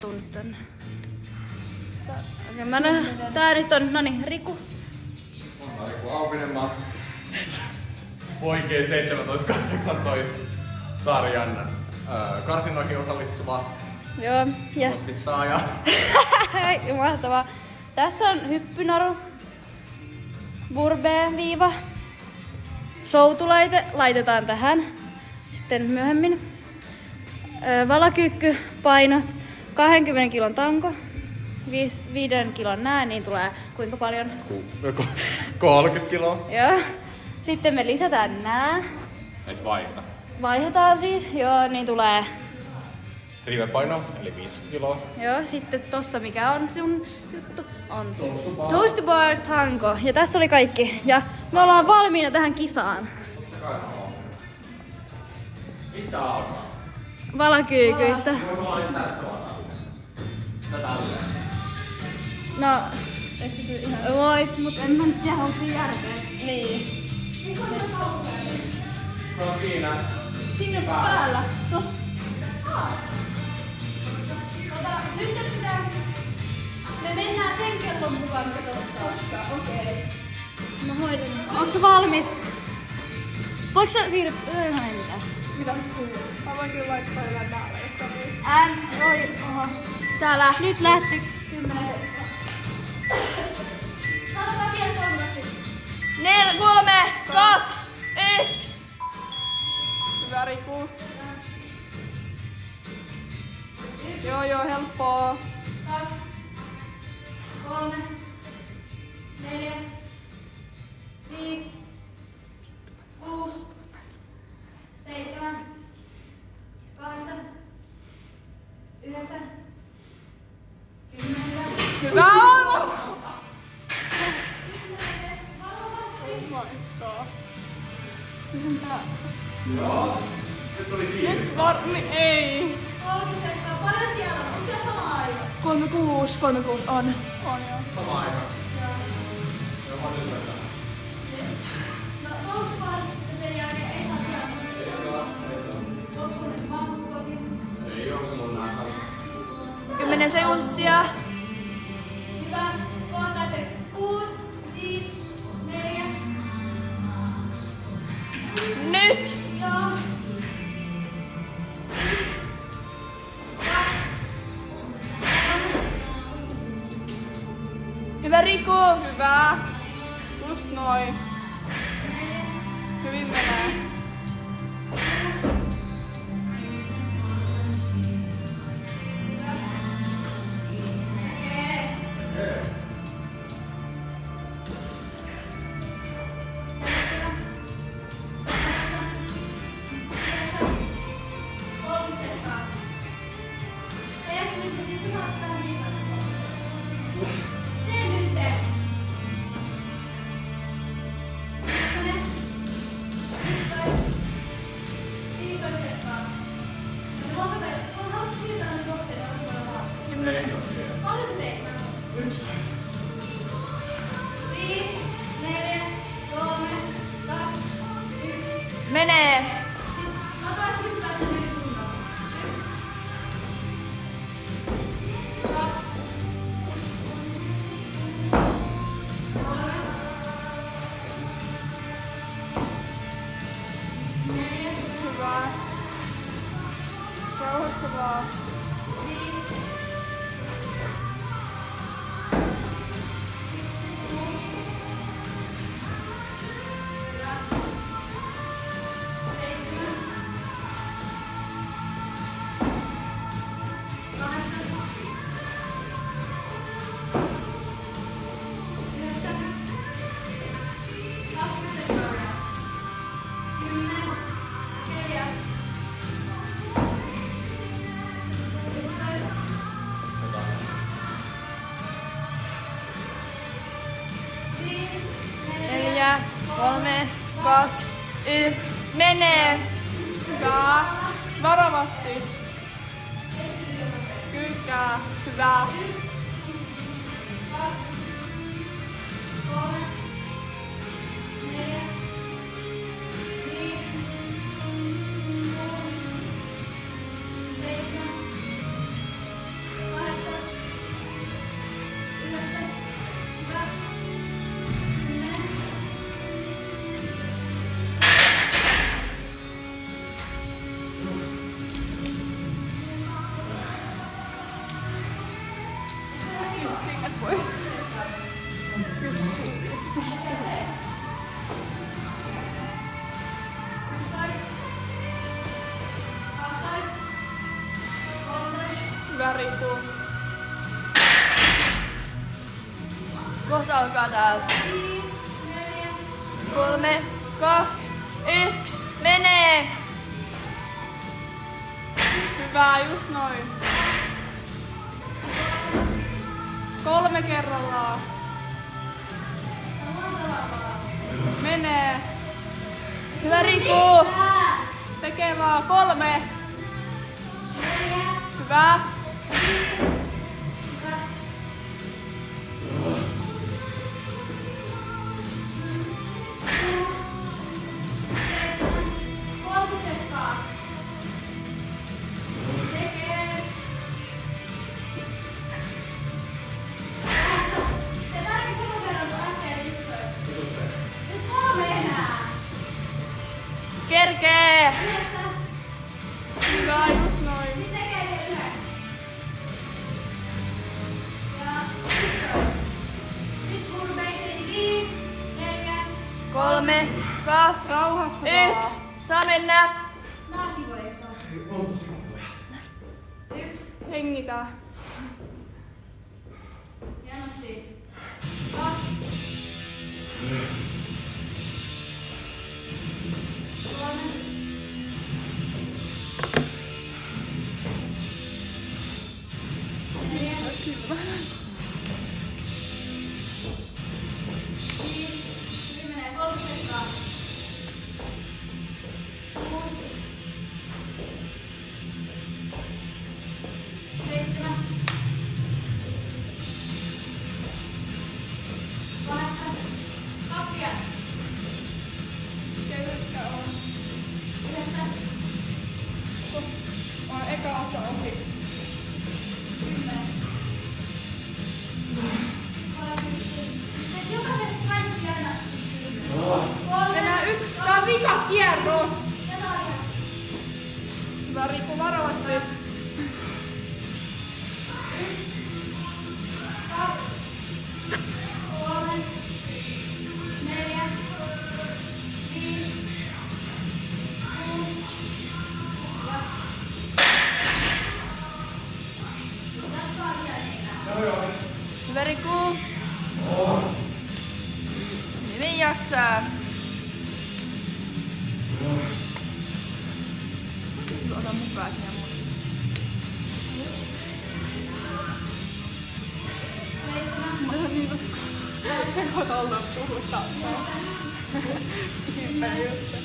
tullut tänne. Tää nyt on, noniin, Riku. On Riku Auvinen, mä poikien 17-18 sarjan karsinnoihin osallistuva. Joo, ja... Kostittaa mahtavaa. Tässä on hyppynaru, burbee-viiva, soutulaite laitetaan tähän sitten myöhemmin. Valakyykky, painot, 20 kilon tanko, 5 kilon nää, niin tulee kuinka paljon? 30 kiloa. Joo. Sitten me lisätään nää. Eikö vaihda? Vaihdetaan siis, joo, niin tulee. Rivepaino, eli 50 kiloa. Joo, sitten tossa mikä on sun juttu on Toast Bar Tango. Ja tässä oli kaikki. Ja me ollaan valmiina tähän kisaan. Mistä alkaa? Valakyykyistä. No, Et sä kyllä ihan... voit, mut en mä nyt tiedä, onko se järkeä. Niin. No siinä. Sinne päällä. Tos. Nyt pitää... Me mennään sen kellon mukaan, mikä tossa. Okei. Mä hoidan. Onko sä valmis? Voitko sä siirryä? Ei mitään. Mitä sä kuuluu? Mä voin kyllä laittaa jotain päälle, jos Oho. Täällä. Nyt lähti 10. Sanotaan sieltä 4, 3, 2, 1. Hyvä Riku. Joo, helppoa. 2, 3, 4, 5, 6, 7, 8, 9, 10. Hyvä on! Joo. Nyt tuli kiinni. Nyt ei. 30 sekkaa. Paljon siellä on? Onko siellä sama aika? 36 on. On joo. Sama aika. Joo, mä nyt mennään. No tuossa parissa sen jälkeen ei saa vielä. Onko sun nyt mankkuakin? Ei oo mun nää. 10 sekuntia. Hyvä. Kohta 6, 5, 4. Nyt! Joo. Hyvä Riku! Hyvä! Just noin. Hyvin menee. Menee! Hyvä. Rauhassa vaan. Neljä, 3, 2, 1. Menee! Hyvä. Varovasti. Kyykkää. Hyvä. 4, 5, 6, 7, pois. Hyvä Riku. Kohta alkaa taas. 3, 2, 1, menee! Hyvä, just noin. 3 kerrallaan. Menee. Hyvä Riku! Tekee vaan 3. Hyvä. Kerkee! Hyvä, just noin. 3, 2, Rauhassa vaan. 1, saa mennä! Hengitä. On eka osa ohi. Enää 1. Tää on vika kierros. Hyvä Riku, varovasti. Hyvä Riku! Hyvin jaksaa. Ota mukaan sinne mun. Ekot ollaan puhutaan. Hyvä juttu.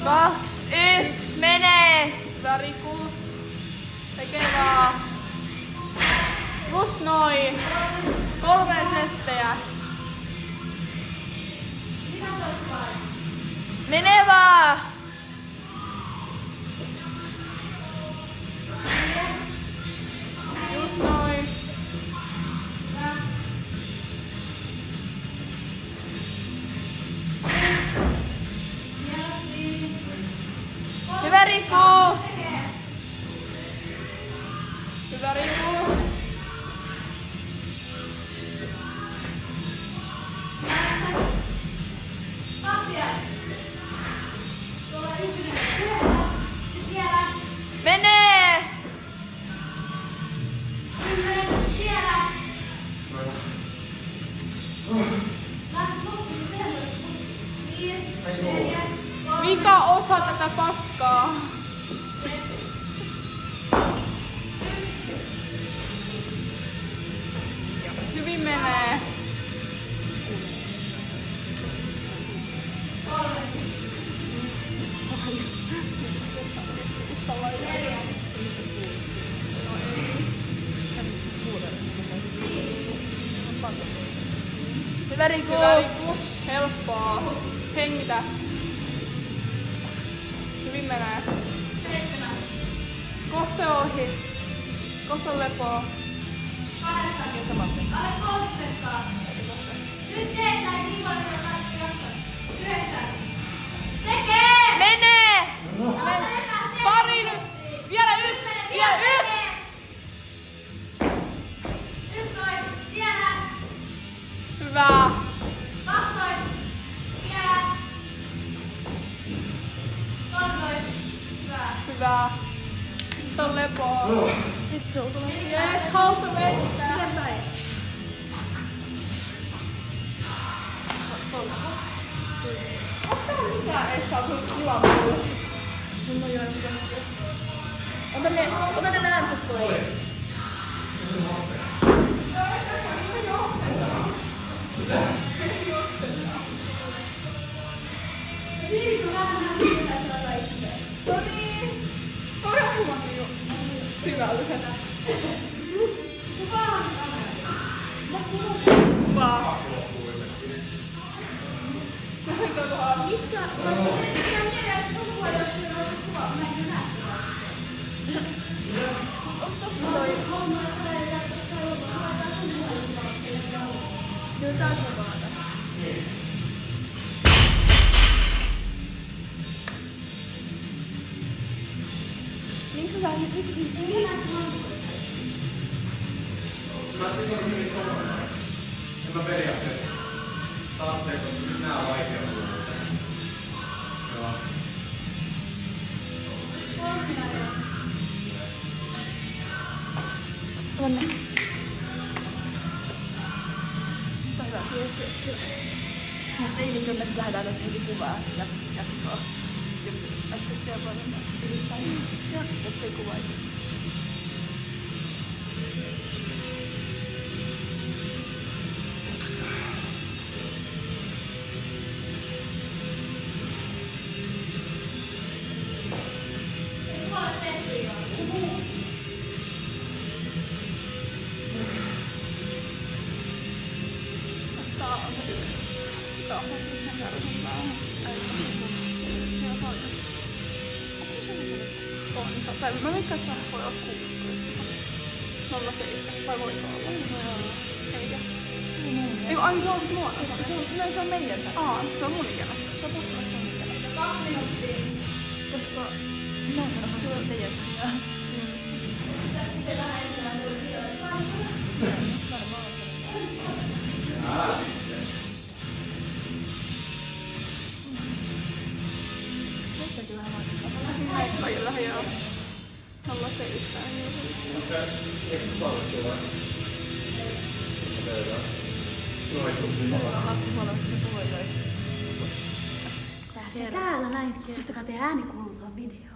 Kaksi, yksi, menee! Hyvä Riku. Tekee vaan. Just noin. 3 settejä. Menee vaan! Just noin. Hyvä Riku! Hyvä Riku. Menee! Vika osa tätä paskaa. Hyvin menee. Hyvä Riku! Hyvä Riku. Helppoa. Hengitä. Hyvin menee. Kohta se ohi. Kohta on lepoa. Nyt teetään niin paljon jo kaikki jakson. 9. Tekee! Menee! Pari nyt! Vielä yksi! Vielä yksi! 11. Vielä! Hyvä! 12. Vielä! 13. Hyvä. Hyvä. Sitten on lepoa. Sitten sulla tulee. Yes, hauska veittää. Miten päin? Onko täällä mitään estää sun kivan tulossa? Sun on jo Ota ne näämset pois. No niin. Todella syvällisen. Kuvaa. Missä? Onks tossa toi? Joo, tää on kuvaa tässä. Missä sä En mä periaatteessa tarvitse, koska nyt nää on vaikeudet. Joo. Tonne. Tää hyvä. Yes, kyllä. Jos ei, niin kyllä me lähdetään tästä heti kuvaa ja jatkoa. Jos et sit siellä voi mennä ylistää. Ja jos ei kuvaisi. Tai mä veikkaan, että voi olla 16. 07. Vai voiko olla? Ei voi olla. Eikä. Ei, ai se on nuo. Koska se on meidän sää. Sit se on mun ikäinen. Se on pakko olla sun ikäinen. 2 minuuttia. Koska mä sanon, että se on teidän sää. Miten vähän enemmän Kaikilla joo. 07. Täällä näin. Kertokaa te ääni kuuluu tuohon videoon.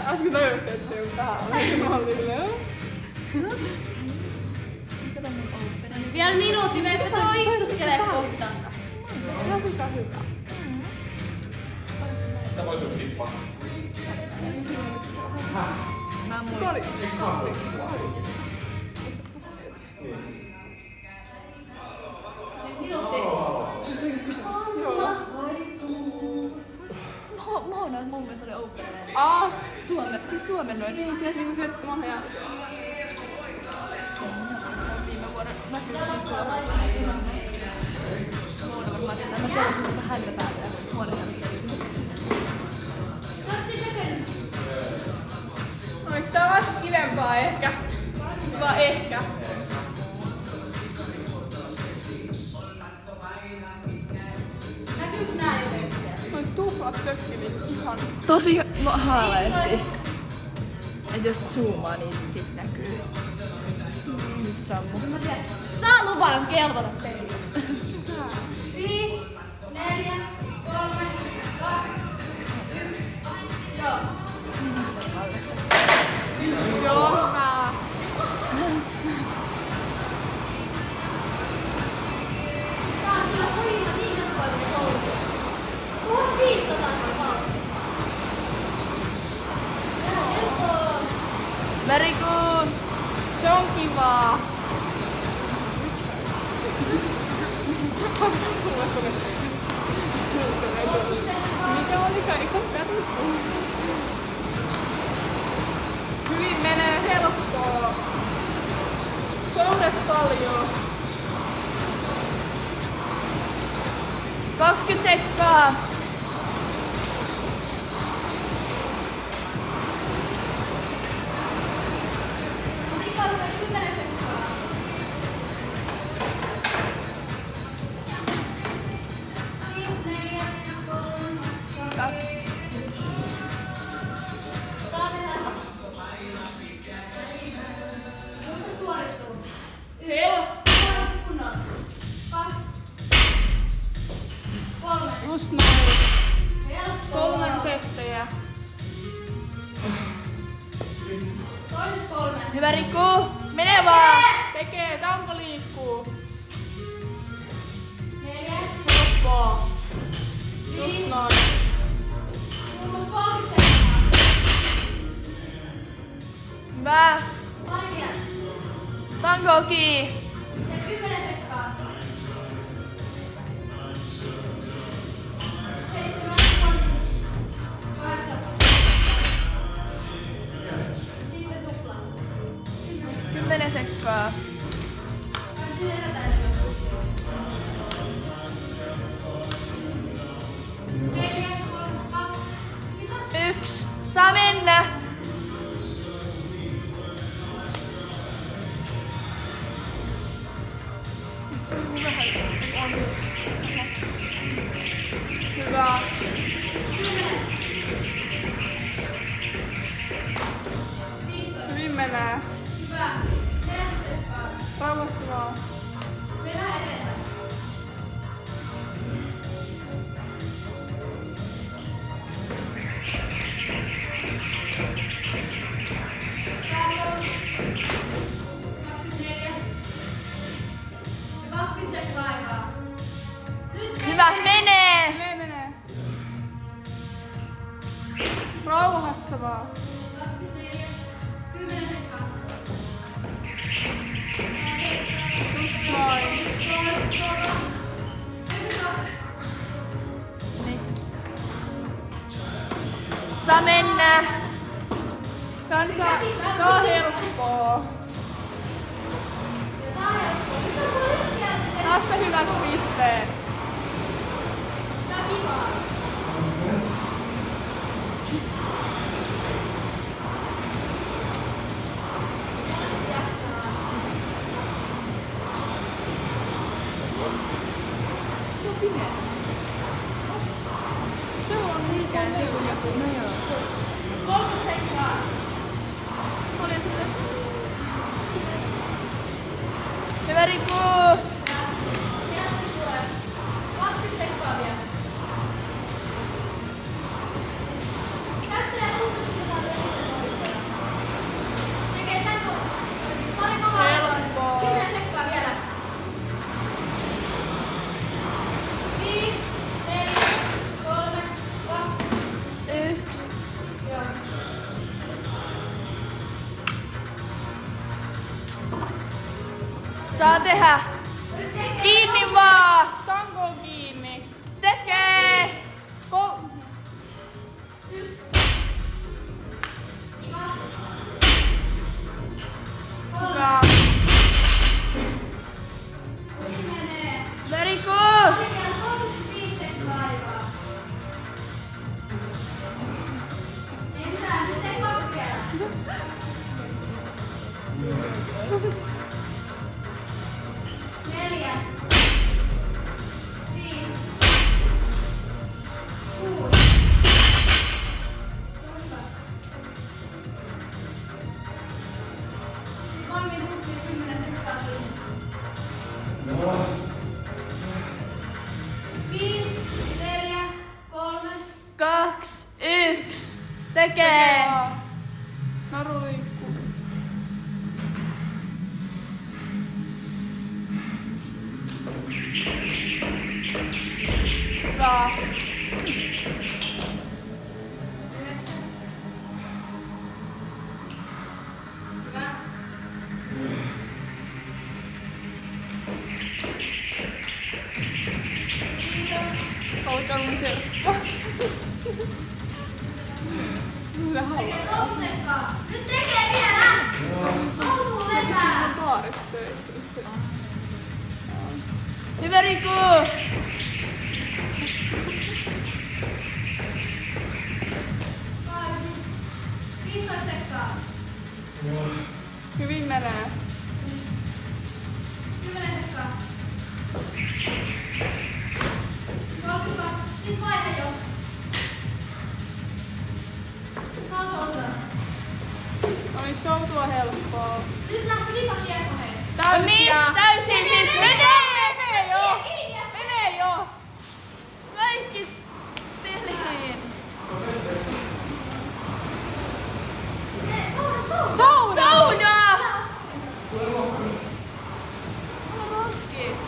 Äsken tajutte, että se on täällä. Mä olin silleen. Kato mun open. Vielä minuutti, me ei saa istuskelee kohta. Ihan sitä hyvä. Sitä voisi skippaa. Mä muistan. Eikö saa Minuutti. Moona mun mielestä oli opener. Suomen noin. Niin, ties niin se monen jälkeen. Viime vuoden näkyvyyslippulausta. Moona varmaan tietää. Mä seurasin mutta häntä päälle ja huoneen jälkeen. Oi, tää on kivempaa ehkä. Vaan ehkä. Näkyykö nää jotenkin? Noi tuplat tökkilit ihan. Tosi haaleesti. Et jos zoomaa, niin sit näkyy. Nyt sammu. Saa luvan kelvata teille. 5, 4, 3, 2, 1. Joo. Joo, hyvä. Tää on kyllä kuinka niin paljon koulutus. 1500 palkkaa. Very good. Se on kivaa. Mikä olikaan? Eikö se ole peruttu? Hyvin menee helppoa. Soudet paljon. 20 sekkaa. Just näin. 3 settejä. Hyvä Riku. Mene vaan. Tekee, tanko liikkuu. Helppoa. Just noin. Hyvä. Tankoki. Kymmenen sekkaa. Yksi. Saa mennä. Hyvä. Hyvin menee. Rauhassa vaan. Hyvä. Menee. Menee. Rauhassa vaan. Just noin. Niin. Saa mennä. Tää on helppoa. Tästä hyvät pisteet. Se on niin käänsi kuin joku. No joo. 3 sekkaa. Oli sille. Hyvä Riku. 20 sekkaa vielä. Tässä ja uudestaan toisella. Tekee tän pari kovaa. Helppoa. 10 sekkaa vielä. 5, 4, 3, 2. 1. Joo. Saa tehdä. Kiinni vaan. Tanko on kiinni. Tekee. 1, 2, Hyvä. 3. Menee. Very good. Pari vielä 35 sekkaa aikaa. Ei mitään, nyt tee 2 vielä. 4, 5, 6. Se on hyvä. Sitten vanmin tukkiin 10 sekkaa kiinni. 5, 4, 3. 2, 1. Tekee. Naru liikkuu. Hyvä. 9. Hyvä. Kiitos. Alkanut serppaa. Hyvä Tekee haluaa. 3 sekkaa. Nyt tekee vielä! Soutuu lepää! Baarissa töissä itse. Hyvä Riku. Hyvin menee. 10 sekkaa. 32. Nyt vaihe jo. Taas outoa. Oli soutua helppoa. Nyt lähti vikakiekko hei. Täysiä. Täysin sit menee jo! Kiinni. Menee jo. Kaikki peliin. Souda! Mulla on roskis.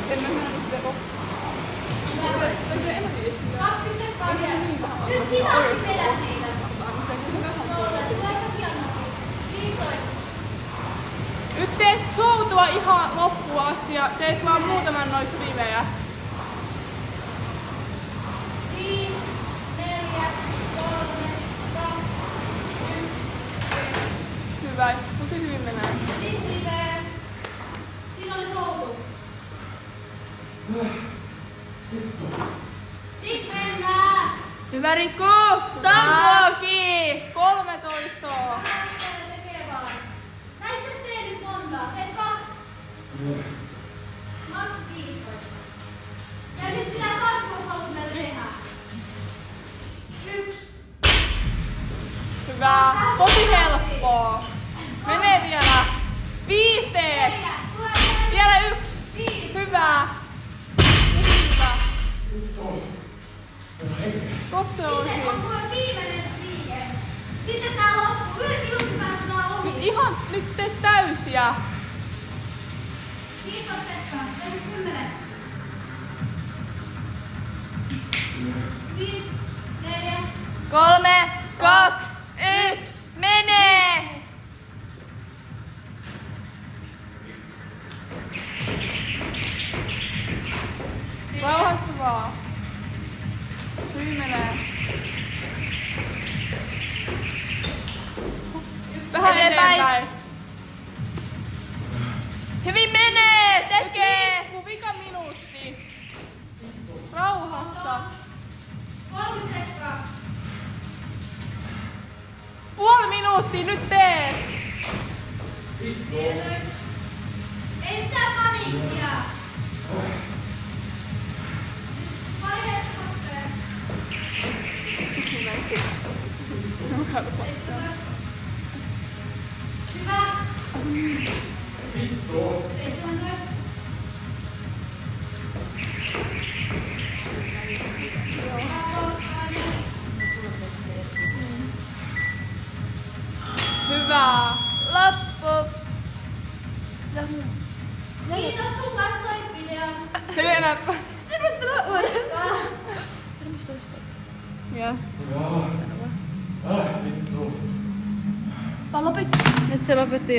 En mä nähnyt sitä loppuun. Nyt hitaasti vedät niitä. Nyt teet soutua ihan loppuun asti ja teet vaan muutaman noita rivejä. 5, 4, 3, 2, 1. Hyvä. Tosi hyvin menee. Sitten riveä. Siinä oli soutu. Sitten mennään. Hyvä Rikku! Tankoki! 13. Tekee vaan. Näistä tee nyt monta. Teet 2. Maks 15. Ja nyt pitää taas, kun haluat vielä tehdä. 1. Hyvä. Tosi helppoa. Menee vielä. 5 teet. 4. Tulee Vielä 1. 5. Hyvä. Hyvä. Kohta se on Sitten on hyvin. tulee viimeinen liike. Sitten tää loppuu. 1 minuutin päästä tää on Nyt ohi. ihan nyt teet täysiä. 15 sekkaa. Tein 10. 5, 4, 3, 2, 1, menee! Rauhassa vaan. Hyvin menee. Vähän Eteenpäin. eteenpäin. Hyvin menee! Tekee! Mun vika minuutti. Rauhassa. 3 sekkaa. Puoli minuuttia, nyt teet. 14. Ei mitään paniikkia. Vaiheet happea. 17. Hyvä. 17. Hyvä. Loppu! Kiitos kun katsoit videon. Helena. Joo. Vittu. Nyt se lopetti jo.